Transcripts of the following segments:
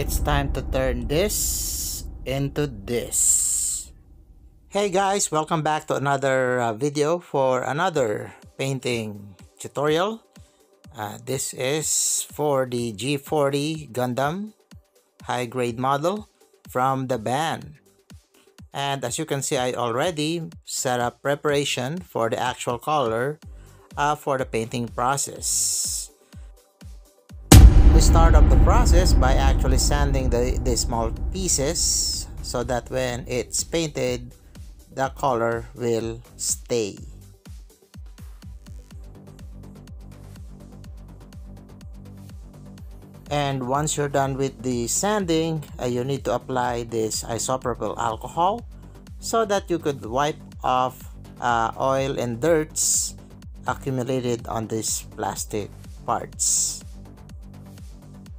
It's time to turn this into this. Hey guys, welcome back to another video for another painting tutorial. This is for the G40 Gundam high grade model from Daban. And as you can see, I already set up preparation for the actual color for the painting process. We start up the process by actually sanding the small pieces so that when it's painted, the color will stay. And once you're done with the sanding, you need to apply this isopropyl alcohol so that you could wipe off oil and dirts accumulated on these plastic parts.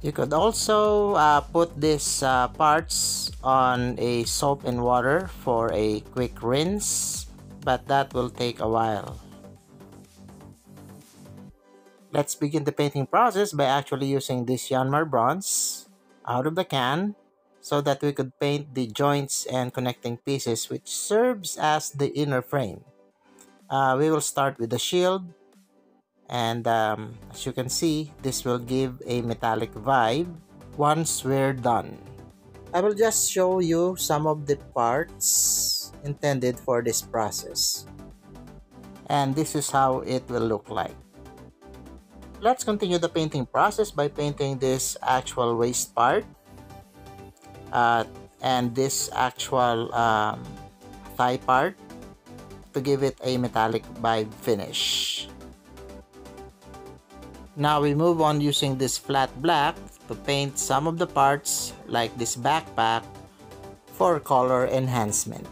You could also put these parts on a soap and water for a quick rinse, but that will take a while. Let's begin the painting process by actually using this Yanmar bronze out of the can so that we could paint the joints and connecting pieces which serves as the inner frame. We will start with the shield. And as you can see, this will give a metallic vibe once we're done. I will just show you some of the parts intended for this process. And this is how it will look like. Let's continue the painting process by painting this actual waist part and this actual thigh part to give it a metallic vibe finish. Now we move on using this flat black to paint some of the parts like this backpack for color enhancement.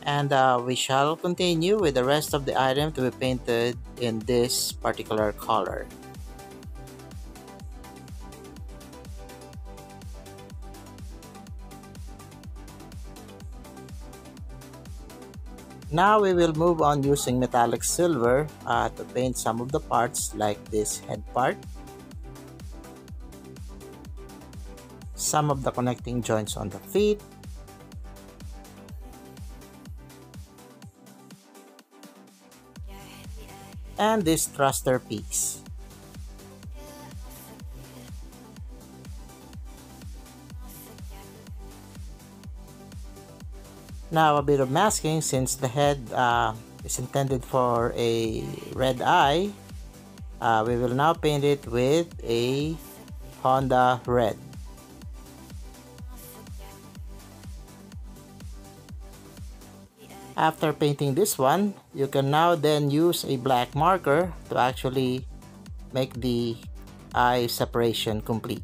And we shall continue with the rest of the item to be painted in this particular color. Now we will move on using metallic silver to paint some of the parts like this head part, some of the connecting joints on the feet, and this thruster piece. Now a bit of masking since the head is intended for a red eye. We will now paint it with a Honda red. After painting this one, you can now then use a black marker to actually make the eye separation complete.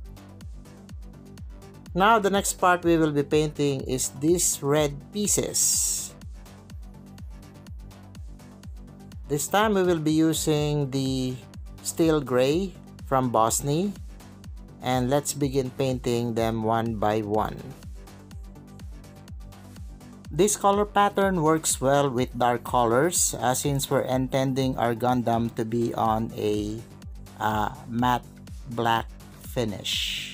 Now the next part we will be painting is these red pieces. This time we will be using the steel gray from Bosnia, and let's begin painting them one by one. This color pattern works well with dark colors since we're intending our Gundam to be on a matte black finish.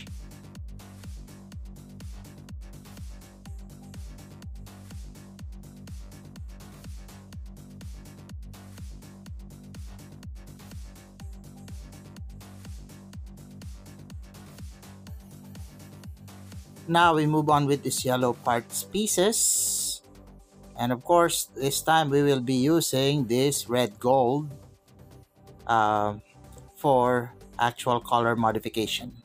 Now we move on with these yellow parts pieces, and of course this time we will be using this red gold for actual color modification.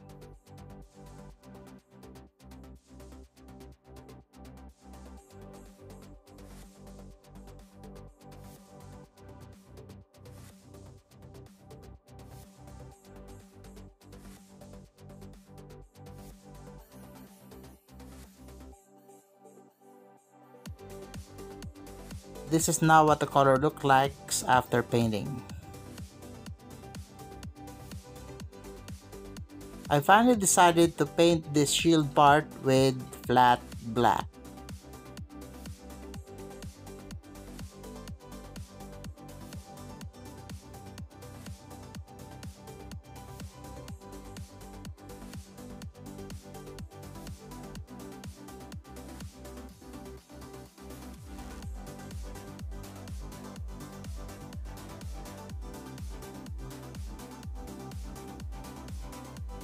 This is now what the color looks like after painting. I finally decided to paint this shield part with flat black.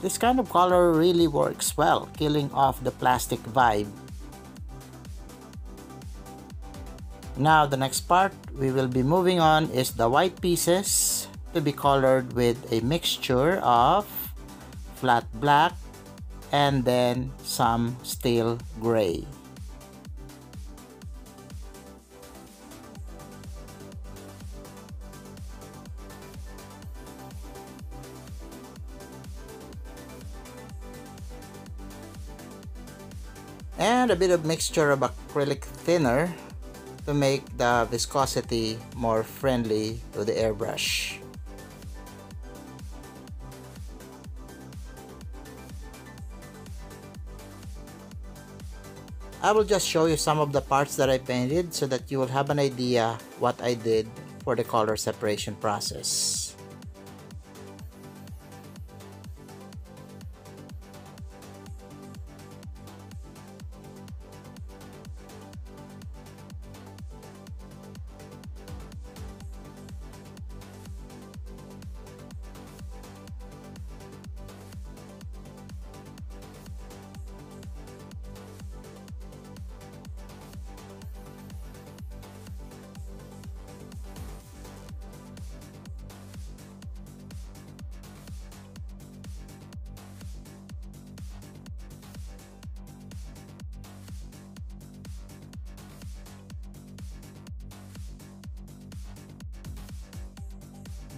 This kind of color really works well, killing off the plastic vibe. Now the next part we will be moving on is the white pieces to be colored with a mixture of flat black and then some steel gray. And a bit of mixture of acrylic thinner to make the viscosity more friendly to the airbrush. I will just show you some of the parts that I painted so that you will have an idea what I did for the color separation process.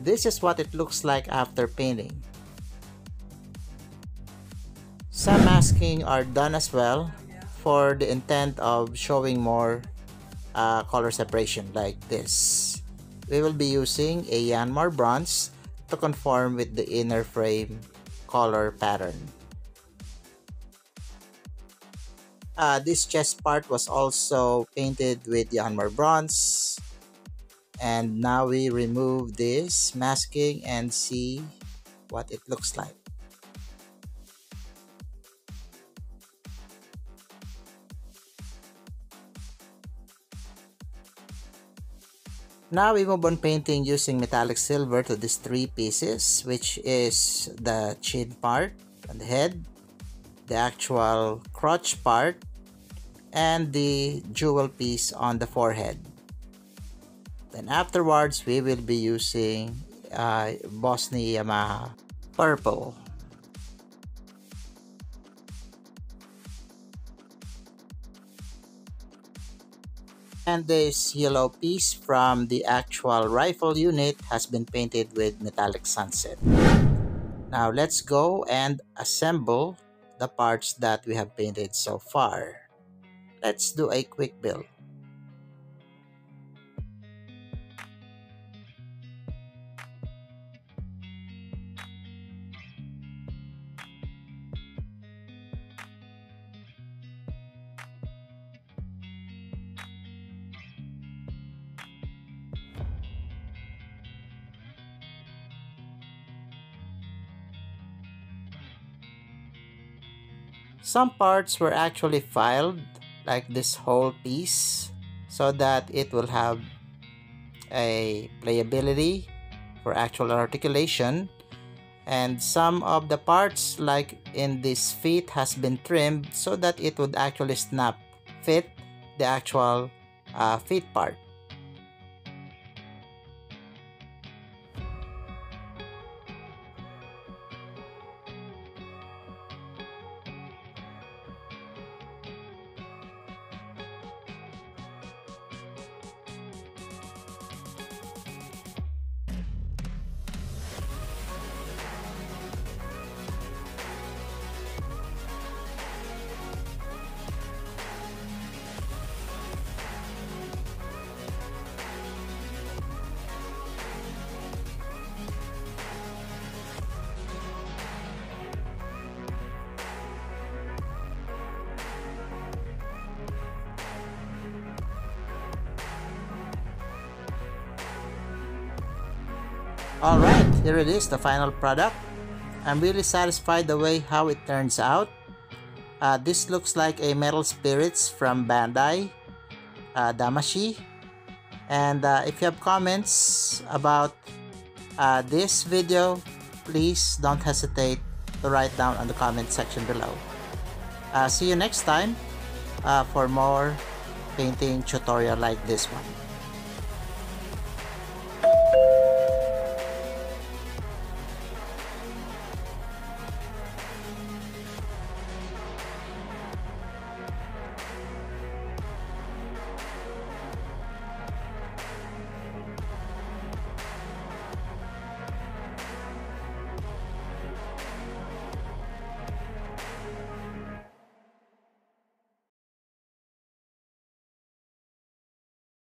This is what it looks like after painting. Some masking are done as well for the intent of showing more color separation like this. We will be using a Yanmar bronze to conform with the inner frame color pattern. This chest part was also painted with Yanmar bronze. And now we remove this masking and see what it looks like. Now we move on painting using metallic silver to these three pieces, which is the chin part and the head, the actual crotch part, and the jewel piece on the forehead. Then afterwards, we will be using Bosnia Yamaha purple. And this yellow piece from the actual rifle unit has been painted with metallic sunset. Now let's go and assemble the parts that we have painted so far. Let's do a quick build. Some parts were actually filed, like this whole piece, so that it will have a playability for actual articulation. And some of the parts, like in this feet, has been trimmed so that it would actually fit the actual feet part. Alright, here it is, the final product. I'm really satisfied the way how it turns out. This looks like a Metal Spirits from Bandai, Damashi. And if you have comments about this video, please don't hesitate to write down on the comment section below. See you next time for more painting tutorial like this one.